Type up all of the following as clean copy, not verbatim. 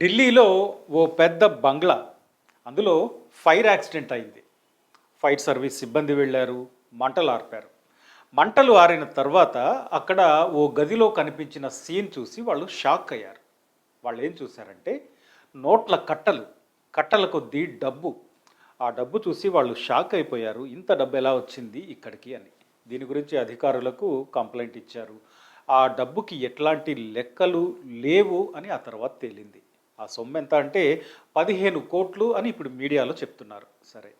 ఢిల్లీలో ఓ పెద్ద బంగ్లా, అందులో ఫైర్ యాక్సిడెంట్ అయింది. ఫైర్ సర్వీస్ సిబ్బంది వెళ్ళారు, మంటలు ఆర్పారు. మంటలు ఆరిన తర్వాత అక్కడ ఓ గదిలో కనిపించిన సీన్ చూసి వాళ్ళు షాక్ అయ్యారు. వాళ్ళు ఏం చూశారంటే నోట్ల కట్టలు, కట్టల కొద్దీ డబ్బు. ఆ డబ్బు చూసి వాళ్ళు షాక్ అయిపోయారు. ఇంత డబ్బు ఎలా వచ్చింది ఇక్కడికి అని. దీని గురించి అధికారులకు కంప్లైంట్ ఇచ్చారు. ఆ డబ్బుకి ఎట్లాంటి లెక్కలు లేవు అని ఆ తర్వాత తేలింది. ఆ సొమ్ము ఎంత అంటే 15 కోట్లు అని ఇప్పుడు మీడియాలో చెప్తున్నారు. సరే,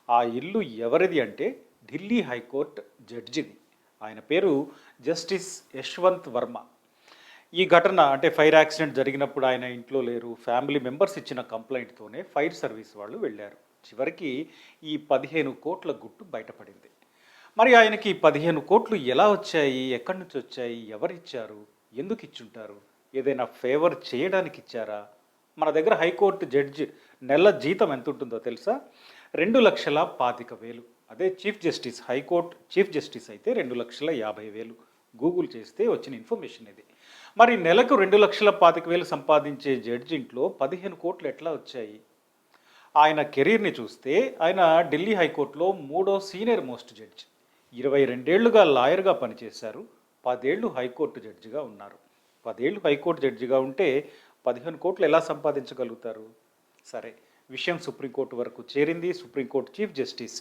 ఆ ఇల్లు ఎవరిది అంటే ఢిల్లీ హైకోర్టు జడ్జిది. ఆయన పేరు జస్టిస్ యశ్వంత్ వర్మ. ఈ ఘటన అంటే ఫైర్ యాక్సిడెంట్ జరిగినప్పుడు ఆయన ఇంట్లో లేరు. ఫ్యామిలీ మెంబర్స్ ఇచ్చిన కంప్లైంట్తోనే ఫైర్ సర్వీస్ వాళ్ళు వెళ్ళారు. చివరికి ఈ 15 కోట్ల గుట్టు బయటపడింది. మరి ఆయనకి 15 కోట్లు ఎలా వచ్చాయి, ఎక్కడి నుంచి వచ్చాయి, ఎవరిచ్చారు, ఎందుకు ఇచ్చుంటారు, ఏదైనా ఫేవర్ చేయడానికి ఇచ్చారా? మన దగ్గర హైకోర్టు జడ్జి నెల జీతం ఎంత ఉంటుందో తెలుసా? 2,25,000. అదే chief justice, high court chief justice అయితే 2,50,000. గూగుల్ చేస్తే వచ్చిన ఇన్ఫర్మేషన్ ఇది. మరి నెలకు 2,25,000 సంపాదించే జడ్జి ఇంట్లో 15 కోట్లు ఎట్లా వచ్చాయి? ఆయన కెరీర్ని చూస్తే ఆయన ఢిల్లీ హైకోర్టులో 3వ సీనియర్ మోస్ట్ జడ్జి. 22 ఏళ్లుగా లాయర్గా పనిచేశారు. 10 ఏళ్ళు హైకోర్టు జడ్జిగా ఉన్నారు. 10 ఏళ్ళు హైకోర్టు జడ్జిగా ఉంటే 15 కోట్లు ఎలా సంపాదించగలుగుతారు? సరే, విషయం సుప్రీంకోర్టు వరకు చేరింది. Supreme court chief justice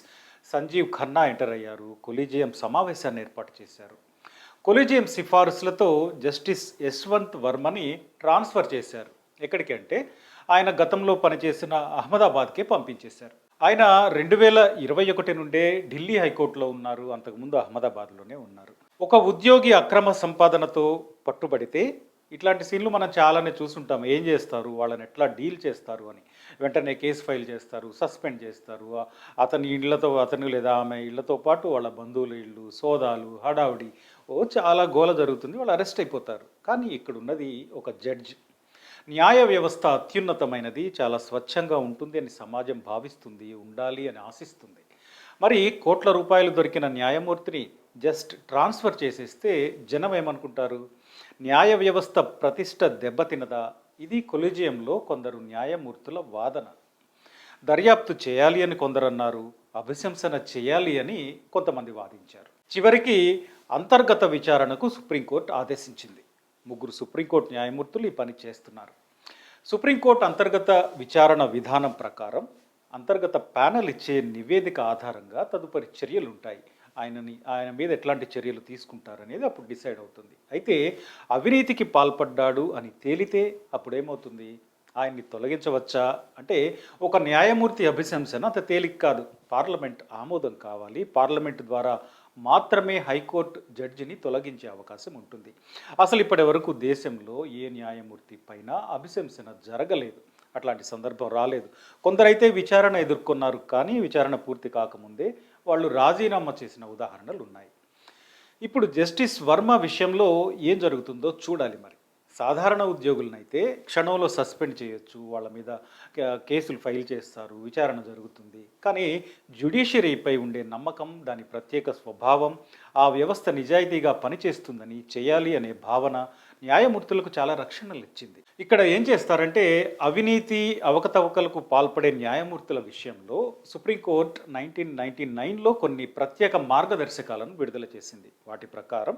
Sanjiv Khanna enter అయ్యారు. కొలీజియం సమావేశాన్ని ఏర్పాటు చేశారు. కొలీజియం సిఫారసులతో జస్టిస్ యశ్వంత్ వర్మని ట్రాన్స్ఫర్ చేశారు. ఎక్కడికి అంటే ఆయన గతంలో పనిచేసిన అహ్మదాబాద్కే పంపించేశారు. ఆయన 2021 నుండే ఢిల్లీ హైకోర్టులో ఉన్నారు. అంతకుముందు అహ్మదాబాద్లోనే ఉన్నారు. ఒక ఉద్యోగి అక్రమ సంపాదనతో పట్టుబడితే ఇట్లాంటి సీన్లు మనం చాలానే చూసుంటాం. ఏం చేస్తారు, వాళ్ళని ఎట్లా డీల్ చేస్తారు అని. వెంటనే కేసు ఫైల్ చేస్తారు, సస్పెండ్ చేస్తారు. అతను లేదా ఆమె ఇళ్లతో పాటు వాళ్ళ బంధువుల ఇళ్ళు, సోదాలు, హడావుడి, చాలా గోల జరుగుతుంది. వాళ్ళు అరెస్ట్ అయిపోతారు. కానీ ఇక్కడ ఉన్నది ఒక జడ్జ్. న్యాయ వ్యవస్థ అత్యున్నతమైనది, చాలా స్వచ్ఛంగా ఉంటుంది అని సమాజం భావిస్తుంది, ఉండాలి అని ఆశిస్తుంది. మరి కోట్ల రూపాయలు దొరికిన న్యాయమూర్తిని జస్ట్ ట్రాన్స్ఫర్ చేసేస్తే జనం ఏమనుకుంటారు? న్యాయ వ్యవస్థ ప్రతిష్ట దెబ్బతినదా? ఇది కొలీజియంలో కొందరు న్యాయమూర్తుల వాదన. దర్యాప్తు చేయాలి అని కొందరు అన్నారు, అభిశంసన చేయాలి అని కొంతమంది వాదించారు. చివరికి అంతర్గత విచారణకు సుప్రీంకోర్టు ఆదేశించింది. 3 సుప్రీంకోర్టు న్యాయమూర్తులు ఈ పని చేస్తున్నారు. సుప్రీంకోర్టు అంతర్గత విచారణ విధానం ప్రకారం అంతర్గత ప్యానెల్ ఇచ్చే నివేదిక ఆధారంగా తదుపరి చర్యలు ఉంటాయి. ఆయన మీద ఎట్లాంటి చర్యలు తీసుకుంటారనేది అప్పుడు డిసైడ్ అవుతుంది. అయితే అవినీతికి పాల్పడ్డాడు అని తేలితే అప్పుడేమవుతుంది? ఆయన్ని తొలగించవచ్చా అంటే ఒక న్యాయమూర్తి అభిశంసన అంత తేలిక కాదు. పార్లమెంట్ ఆమోదం కావాలి. పార్లమెంట్ ద్వారా మాత్రమే హైకోర్టు జడ్జిని తొలగించే అవకాశం ఉంటుంది. అసలు ఇప్పటి వరకు దేశంలో ఏ న్యాయమూర్తి పైన అభిశంసన జరగలేదు. అట్లాంటి సందర్భం రాలేదు. కొందరైతే విచారణ ఎదుర్కొన్నారు, కానీ విచారణ పూర్తి కాకముందే వాళ్ళు రాజీనామా చేసిన ఉదాహరణలు ఉన్నాయి. ఇప్పుడు జస్టిస్ వర్మ విషయంలో ఏం జరుగుతుందో చూడాలి. మరి సాధారణ ఉద్యోగులనైతే క్షణంలో సస్పెండ్ చేయొచ్చు, వాళ్ళ మీద కేసులు ఫైల్ చేస్తారు, విచారణ జరుగుతుంది. కానీ జ్యుడిషియరీపై ఉండే నమ్మకం, దాని ప్రత్యేక స్వభావం, ఆ వ్యవస్థ నిజాయితీగా పనిచేస్తుందని, చేయాలి అనే భావన న్యాయమూర్తులకు చాలా రక్షణలు ఇచ్చింది. ఇక్కడ ఏం చేస్తారంటే అవినీతి అవకతవకలకు పాల్పడే న్యాయమూర్తుల విషయంలో సుప్రీంకోర్టు 1999లో కొన్ని ప్రత్యేక మార్గదర్శకాలను విడుదల చేసింది. వాటి ప్రకారం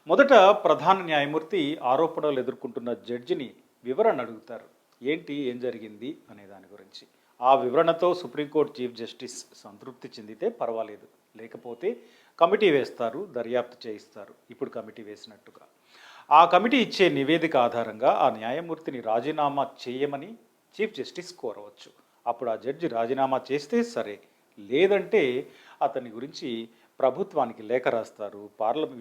మొదట ప్రధాన న్యాయమూర్తి ఆరోపణలు ఎదుర్కొంటున్న జడ్జిని వివరణ అడుగుతారు. ఏం జరిగింది అనే దాని గురించి. ఆ వివరణతో సుప్రీంకోర్టు చీఫ్ జస్టిస్ సంతృప్తి చెందితే పర్వాలేదు, లేకపోతే కమిటీ వేస్తారు, దర్యాప్తు చేయిస్తారు. ఇప్పుడు కమిటీ వేసినట్టుగా ఆ కమిటీ ఇచ్చే నివేదిక ఆధారంగా ఆ న్యాయమూర్తిని రాజీనామా చేయమని చీఫ్ జస్టిస్ కోరవచ్చు. అప్పుడు ఆ జడ్జి రాజీనామా చేస్తే సరే, లేదంటే అతని గురించి ప్రభుత్వానికి లేఖ రాస్తారు.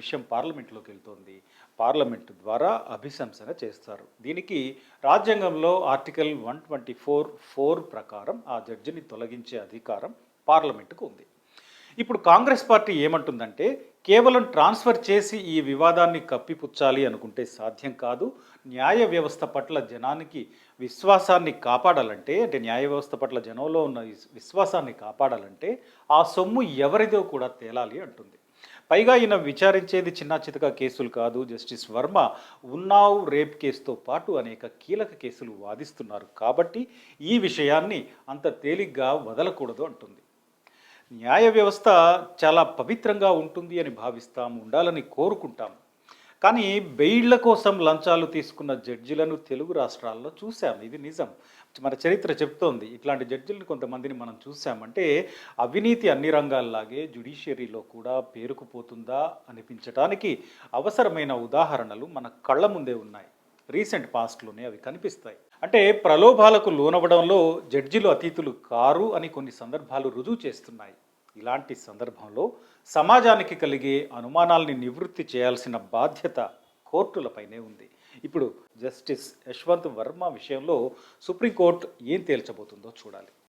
విషయం పార్లమెంట్లోకి వెళ్తుంది. పార్లమెంటు ద్వారా అభిశంసన చేస్తారు. దీనికి రాజ్యాంగంలో ఆర్టికల్ 124(4) ప్రకారం ఆ జడ్జిని తొలగించే అధికారం పార్లమెంటుకు ఉంది. ఇప్పుడు కాంగ్రెస్ పార్టీ ఏమంటుందంటే కేవలం ట్రాన్స్ఫర్ చేసి ఈ వివాదాన్ని కప్పిపుచ్చాలి అనుకుంటే సాధ్యం కాదు. న్యాయ వ్యవస్థ పట్ల జనానికి విశ్వాసాన్ని కాపాడాలంటే, అంటే న్యాయ వ్యవస్థ పట్ల జనంలో ఉన్న విశ్వాసాన్ని కాపాడాలంటే ఆ సొమ్ము ఎవరిదో కూడా తేలాలి అంటుంది. పైగా ఈయన విచారించేది చిన్న చితక కేసులు కాదు. జస్టిస్ వర్మ ఉన్నావ్ రేప్ కేసుతో పాటు అనేక కీలక కేసులు వాదిస్తున్నారు. కాబట్టి ఈ విషయాన్ని అంత తేలిగ్గా వదలకూడదు అంటుంది. న్యాయ వ్యవస్థ చాలా పవిత్రంగా ఉంటుంది అని భావిస్తాం, ఉండాలని కోరుకుంటాం. కానీ బెయిళ్ల కోసం లంచాలు తీసుకున్న జడ్జిలను తెలుగు రాష్ట్రాల్లో చూసాం. ఇది నిజం. మన చరిత్ర చెప్తోంది. ఇట్లాంటి జడ్జిలను కొంతమందిని మనం చూసామంటే అవినీతి అన్ని రంగాల్లాగే జ్యుడిషియరీలో కూడా పేరుకుపోతుందా అనిపించటానికి అవసరమైన ఉదాహరణలు మన కళ్ళ ముందే ఉన్నాయి. రీసెంట్ పాస్ట్లోనే అవి కనిపిస్తాయి. అంటే ప్రలోభాలకు లోనవ్వడంలో జడ్జిలు అతీతులు కారు అని కొన్ని సందర్భాలు రుజువు చేస్తున్నాయి. ఇలాంటి సందర్భంలో సమాజానికి కలిగే అనుమానాల్ని నివృత్తి చేయాల్సిన బాధ్యత కోర్టులపైనే ఉంది. ఇప్పుడు జస్టిస్ యశ్వంత్ వర్మ విషయంలో సుప్రీంకోర్టు ఏం తేల్చబోతుందో చూడాలి.